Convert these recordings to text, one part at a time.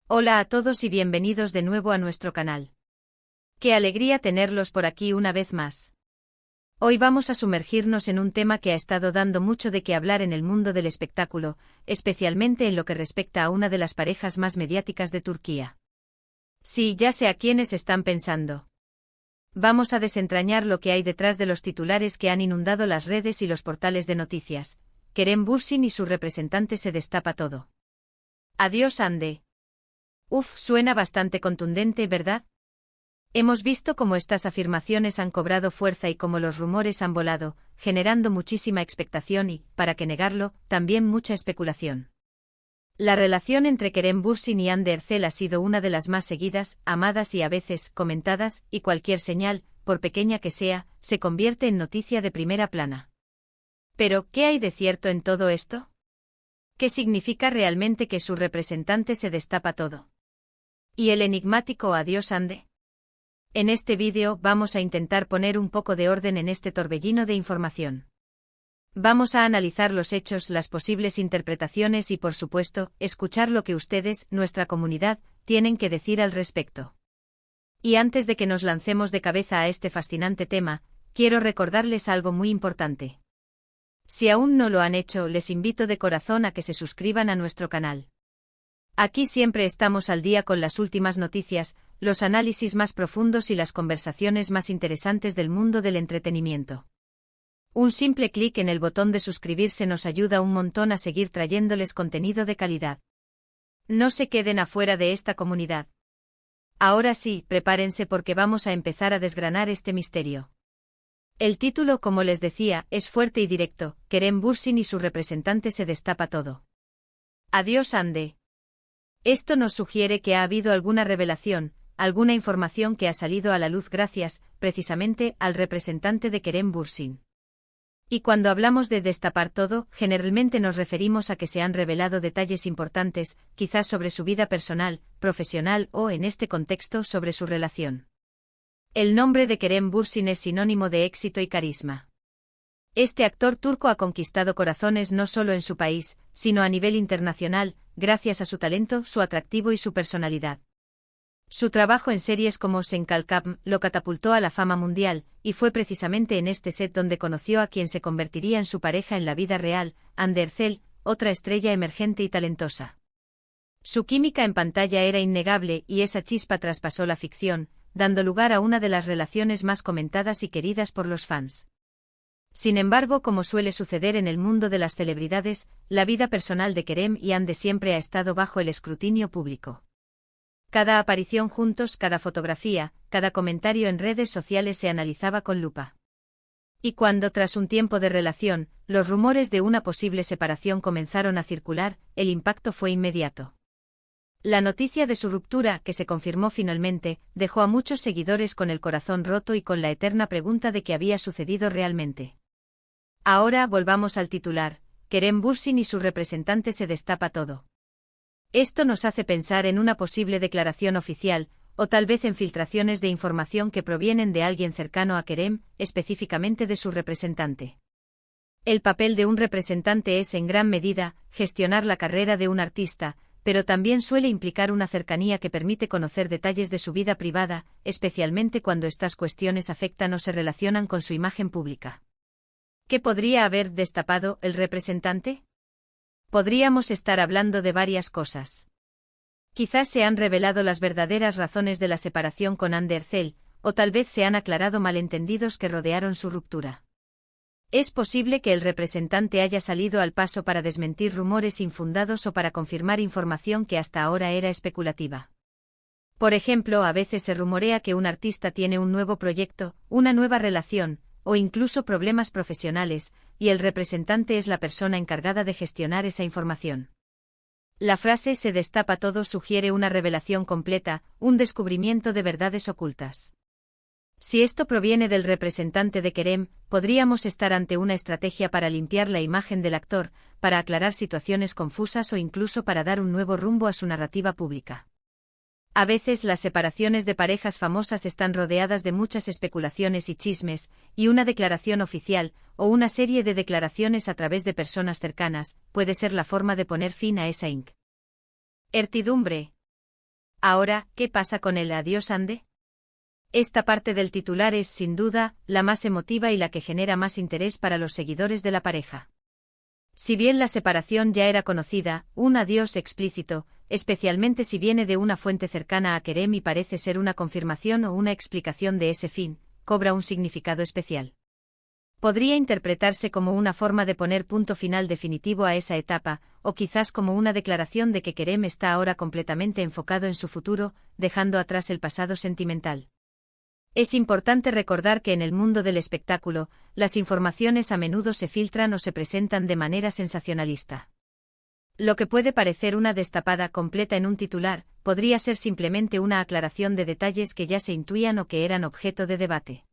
Hola a todos y bienvenidos de nuevo a nuestro canal. Qué alegría tenerlos por aquí una vez más. Hoy vamos a sumergirnos en un tema que ha estado dando mucho de qué hablar en el mundo del espectáculo, especialmente en lo que respecta a una de las parejas más mediáticas de Turquía. Sí, ya sé a quiénes están pensando. Vamos a desentrañar lo que hay detrás de los titulares que han inundado las redes y los portales de noticias. Kerem Bürsin y su representante se destapa todo. Adiós Hande. Uf, suena bastante contundente, ¿verdad? Hemos visto cómo estas afirmaciones han cobrado fuerza y cómo los rumores han volado, generando muchísima expectación y, para qué negarlo, también mucha especulación. La relación entre Kerem Bürsin y Hande Erçel ha sido una de las más seguidas, amadas y a veces comentadas, y cualquier señal, por pequeña que sea, se convierte en noticia de primera plana. Pero, ¿qué hay de cierto en todo esto? ¿Qué significa realmente que su representante se destapa todo? ¿Y el enigmático adiós Hande? En este vídeo vamos a intentar poner un poco de orden en este torbellino de información. Vamos a analizar los hechos, las posibles interpretaciones y, por supuesto, escuchar lo que ustedes, nuestra comunidad, tienen que decir al respecto. Y antes de que nos lancemos de cabeza a este fascinante tema, quiero recordarles algo muy importante. Si aún no lo han hecho, les invito de corazón a que se suscriban a nuestro canal. Aquí siempre estamos al día con las últimas noticias, los análisis más profundos y las conversaciones más interesantes del mundo del entretenimiento. Un simple clic en el botón de suscribirse nos ayuda un montón a seguir trayéndoles contenido de calidad. No se queden afuera de esta comunidad. Ahora sí, prepárense porque vamos a empezar a desgranar este misterio. El título, como les decía, es fuerte y directo: Kerem Bürsin y su representante se destapa todo. Adiós Hande. Esto nos sugiere que ha habido alguna revelación, alguna información que ha salido a la luz gracias, precisamente, al representante de Kerem Bürsin. Y cuando hablamos de destapar todo, generalmente nos referimos a que se han revelado detalles importantes, quizás sobre su vida personal, profesional o, en este contexto, sobre su relación. El nombre de Kerem Bürsin es sinónimo de éxito y carisma. Este actor turco ha conquistado corazones no solo en su país, sino a nivel internacional, gracias a su talento, su atractivo y su personalidad. Su trabajo en series como Sen Kalkam lo catapultó a la fama mundial, y fue precisamente en este set donde conoció a quien se convertiría en su pareja en la vida real, Hande Erçel, otra estrella emergente y talentosa. Su química en pantalla era innegable y esa chispa traspasó la ficción, dando lugar a una de las relaciones más comentadas y queridas por los fans. Sin embargo, como suele suceder en el mundo de las celebridades, la vida personal de Kerem y Hande siempre ha estado bajo el escrutinio público. Cada aparición juntos, cada fotografía, cada comentario en redes sociales se analizaba con lupa. Y cuando, tras un tiempo de relación, los rumores de una posible separación comenzaron a circular, el impacto fue inmediato. La noticia de su ruptura, que se confirmó finalmente, dejó a muchos seguidores con el corazón roto y con la eterna pregunta de qué había sucedido realmente. Ahora volvamos al titular: Kerem Bürsin y su representante se destapa todo. Esto nos hace pensar en una posible declaración oficial, o tal vez en filtraciones de información que provienen de alguien cercano a Kerem, específicamente de su representante. El papel de un representante es, en gran medida, gestionar la carrera de un artista, pero también suele implicar una cercanía que permite conocer detalles de su vida privada, especialmente cuando estas cuestiones afectan o se relacionan con su imagen pública. ¿Qué podría haber destapado el representante? Podríamos estar hablando de varias cosas. Quizás se han revelado las verdaderas razones de la separación con Hande Erçel, o tal vez se han aclarado malentendidos que rodearon su ruptura. Es posible que el representante haya salido al paso para desmentir rumores infundados o para confirmar información que hasta ahora era especulativa. Por ejemplo, a veces se rumorea que un artista tiene un nuevo proyecto, una nueva relación, o incluso problemas profesionales, y el representante es la persona encargada de gestionar esa información. La frase "se destapa todo" sugiere una revelación completa, un descubrimiento de verdades ocultas. Si esto proviene del representante de Kerem, podríamos estar ante una estrategia para limpiar la imagen del actor, para aclarar situaciones confusas o incluso para dar un nuevo rumbo a su narrativa pública. A veces las separaciones de parejas famosas están rodeadas de muchas especulaciones y chismes, y una declaración oficial, o una serie de declaraciones a través de personas cercanas, puede ser la forma de poner fin a esa incertidumbre. Ahora, ¿qué pasa con el adiós ande? Esta parte del titular es, sin duda, la más emotiva y la que genera más interés para los seguidores de la pareja. Si bien la separación ya era conocida, un adiós explícito, especialmente si viene de una fuente cercana a Kerem y parece ser una confirmación o una explicación de ese fin, cobra un significado especial. Podría interpretarse como una forma de poner punto final definitivo a esa etapa, o quizás como una declaración de que Kerem está ahora completamente enfocado en su futuro, dejando atrás el pasado sentimental. Es importante recordar que en el mundo del espectáculo, las informaciones a menudo se filtran o se presentan de manera sensacionalista. Lo que puede parecer una destapada completa en un titular, podría ser simplemente una aclaración de detalles que ya se intuían o que eran objeto de debate.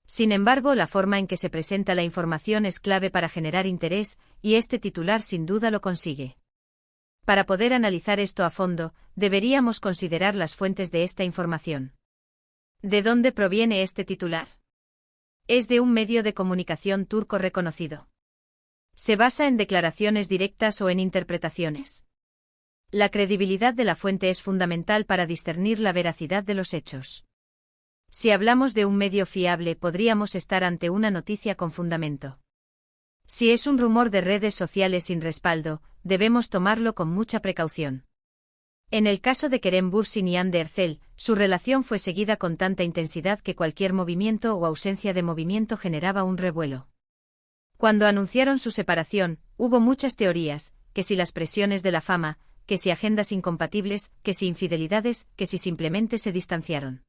Sin embargo, la forma en que se presenta la información es clave para generar interés, y este titular sin duda lo consigue. Para poder analizar esto a fondo, deberíamos considerar las fuentes de esta información. ¿De dónde proviene este titular? Es de un medio de comunicación turco reconocido. Se basa en declaraciones directas o en interpretaciones. La credibilidad de la fuente es fundamental para discernir la veracidad de los hechos. Si hablamos de un medio fiable, podríamos estar ante una noticia con fundamento. Si es un rumor de redes sociales sin respaldo, debemos tomarlo con mucha precaución. En el caso de Kerem Bürsin y Hande Erçel, su relación fue seguida con tanta intensidad que cualquier movimiento o ausencia de movimiento generaba un revuelo. Cuando anunciaron su separación, hubo muchas teorías, que si las presiones de la fama, que si agendas incompatibles, que si infidelidades, que si simplemente se distanciaron.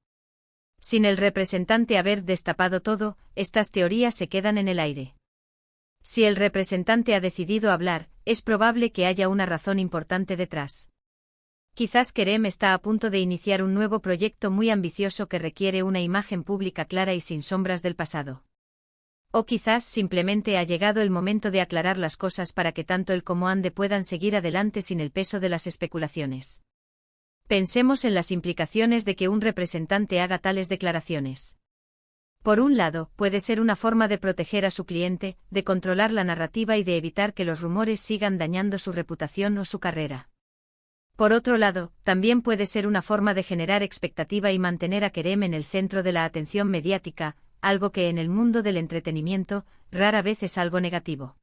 Sin el representante haber destapado todo, estas teorías se quedan en el aire. Si el representante ha decidido hablar, es probable que haya una razón importante detrás. Quizás Kerem está a punto de iniciar un nuevo proyecto muy ambicioso que requiere una imagen pública clara y sin sombras del pasado. O quizás simplemente ha llegado el momento de aclarar las cosas para que tanto él como Hande puedan seguir adelante sin el peso de las especulaciones. Pensemos en las implicaciones de que un representante haga tales declaraciones. Por un lado, puede ser una forma de proteger a su cliente, de controlar la narrativa y de evitar que los rumores sigan dañando su reputación o su carrera. Por otro lado, también puede ser una forma de generar expectativa y mantener a Kerem en el centro de la atención mediática, algo que en el mundo del entretenimiento, rara vez es algo negativo.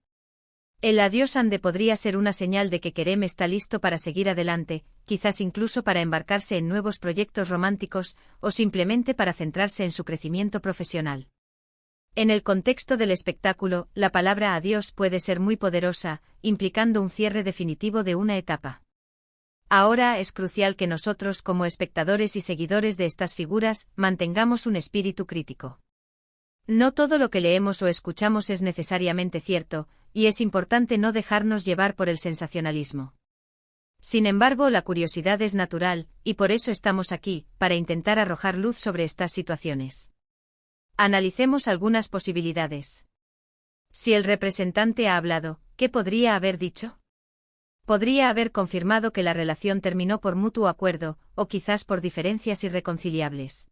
El adiós Hande podría ser una señal de que Kerem está listo para seguir adelante, quizás incluso para embarcarse en nuevos proyectos románticos, o simplemente para centrarse en su crecimiento profesional. En el contexto del espectáculo, la palabra adiós puede ser muy poderosa, implicando un cierre definitivo de una etapa. Ahora es crucial que nosotros, como espectadores y seguidores de estas figuras, mantengamos un espíritu crítico. No todo lo que leemos o escuchamos es necesariamente cierto, y es importante no dejarnos llevar por el sensacionalismo. Sin embargo, la curiosidad es natural, y por eso estamos aquí, para intentar arrojar luz sobre estas situaciones. Analicemos algunas posibilidades. Si el representante ha hablado, ¿qué podría haber dicho? Podría haber confirmado que la relación terminó por mutuo acuerdo, o quizás por diferencias irreconciliables.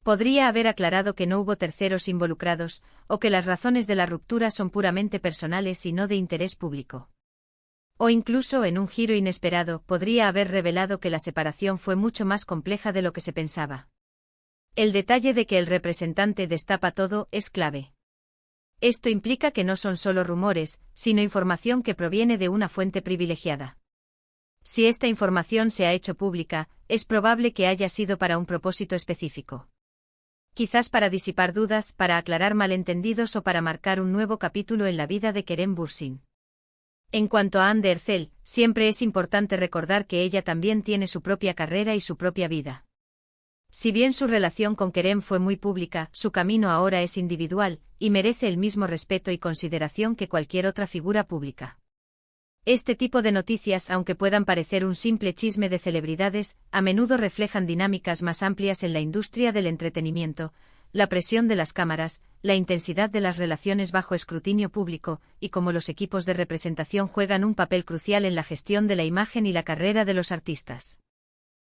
Podría haber aclarado que no hubo terceros involucrados, o que las razones de la ruptura son puramente personales y no de interés público. O incluso, en un giro inesperado, podría haber revelado que la separación fue mucho más compleja de lo que se pensaba. El detalle de que el representante destapa todo es clave. Esto implica que no son solo rumores, sino información que proviene de una fuente privilegiada. Si esta información se ha hecho pública, es probable que haya sido para un propósito específico. Quizás para disipar dudas, para aclarar malentendidos o para marcar un nuevo capítulo en la vida de Kerem Bürsin. En cuanto a Hande Erçel, siempre es importante recordar que ella también tiene su propia carrera y su propia vida. Si bien su relación con Kerem fue muy pública, su camino ahora es individual, y merece el mismo respeto y consideración que cualquier otra figura pública. Este tipo de noticias, aunque puedan parecer un simple chisme de celebridades, a menudo reflejan dinámicas más amplias en la industria del entretenimiento, la presión de las cámaras, la intensidad de las relaciones bajo escrutinio público, y cómo los equipos de representación juegan un papel crucial en la gestión de la imagen y la carrera de los artistas.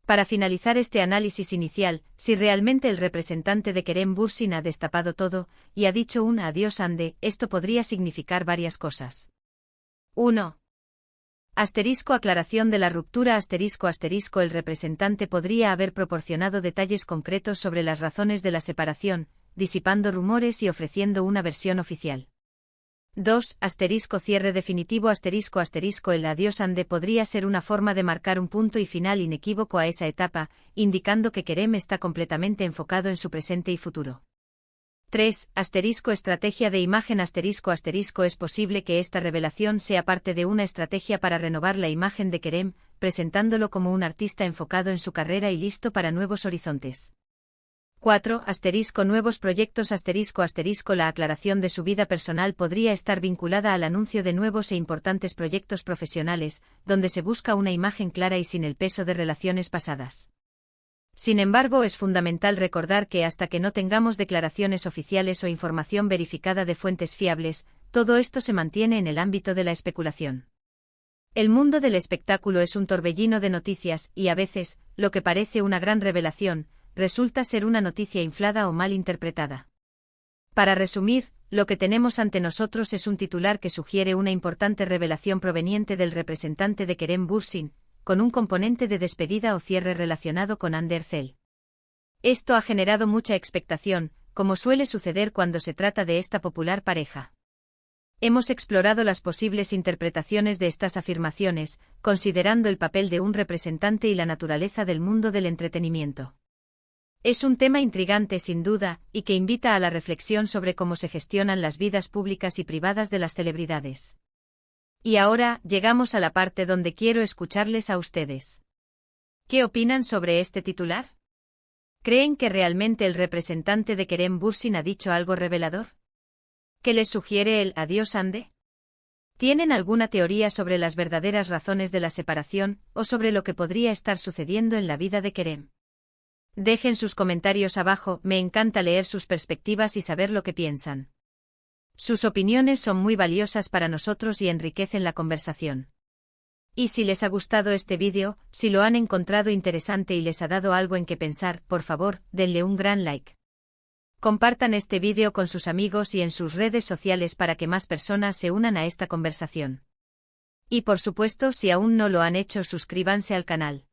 Para finalizar este análisis inicial, si realmente el representante de Kerem Bürsin ha destapado todo, y ha dicho un adiós Hande, esto podría significar varias cosas. 1. Aclaración de la ruptura el representante podría haber proporcionado detalles concretos sobre las razones de la separación, disipando rumores y ofreciendo una versión oficial. 2. Cierre definitivo el adiós ande podría ser una forma de marcar un punto y final inequívoco a esa etapa, indicando que Kerem está completamente enfocado en su presente y futuro. 3. Estrategia de imagen es posible que esta revelación sea parte de una estrategia para renovar la imagen de Kerem, presentándolo como un artista enfocado en su carrera y listo para nuevos horizontes. 4. Nuevos proyectos la aclaración de su vida personal podría estar vinculada al anuncio de nuevos e importantes proyectos profesionales, donde se busca una imagen clara y sin el peso de relaciones pasadas. Sin embargo, es fundamental recordar que hasta que no tengamos declaraciones oficiales o información verificada de fuentes fiables, todo esto se mantiene en el ámbito de la especulación. El mundo del espectáculo es un torbellino de noticias y a veces, lo que parece una gran revelación, resulta ser una noticia inflada o mal interpretada. Para resumir, lo que tenemos ante nosotros es un titular que sugiere una importante revelación proveniente del representante de Kerem Bürsin, con un componente de despedida o cierre relacionado con Hande Erçel. Esto ha generado mucha expectación, como suele suceder cuando se trata de esta popular pareja. Hemos explorado las posibles interpretaciones de estas afirmaciones, considerando el papel de un representante y la naturaleza del mundo del entretenimiento. Es un tema intrigante sin duda, y que invita a la reflexión sobre cómo se gestionan las vidas públicas y privadas de las celebridades. Y ahora, llegamos a la parte donde quiero escucharles a ustedes. ¿Qué opinan sobre este titular? ¿Creen que realmente el representante de Kerem Bürsin ha dicho algo revelador? ¿Qué les sugiere el adiós ande? ¿Tienen alguna teoría sobre las verdaderas razones de la separación, o sobre lo que podría estar sucediendo en la vida de Kerem? Dejen sus comentarios abajo, me encanta leer sus perspectivas y saber lo que piensan. Sus opiniones son muy valiosas para nosotros y enriquecen la conversación. Y si les ha gustado este vídeo, si lo han encontrado interesante y les ha dado algo en que pensar, por favor, denle un gran like. Compartan este vídeo con sus amigos y en sus redes sociales para que más personas se unan a esta conversación. Y por supuesto, si aún no lo han hecho, suscríbanse al canal.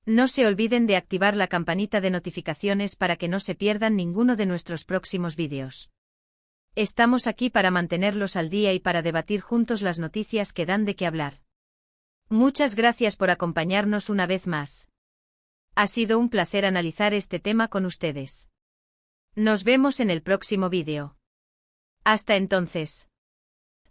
No se olviden de activar la campanita de notificaciones para que no se pierdan ninguno de nuestros próximos vídeos. Estamos aquí para mantenerlos al día y para debatir juntos las noticias que dan de qué hablar. Muchas gracias por acompañarnos una vez más. Ha sido un placer analizar este tema con ustedes. Nos vemos en el próximo vídeo. Hasta entonces.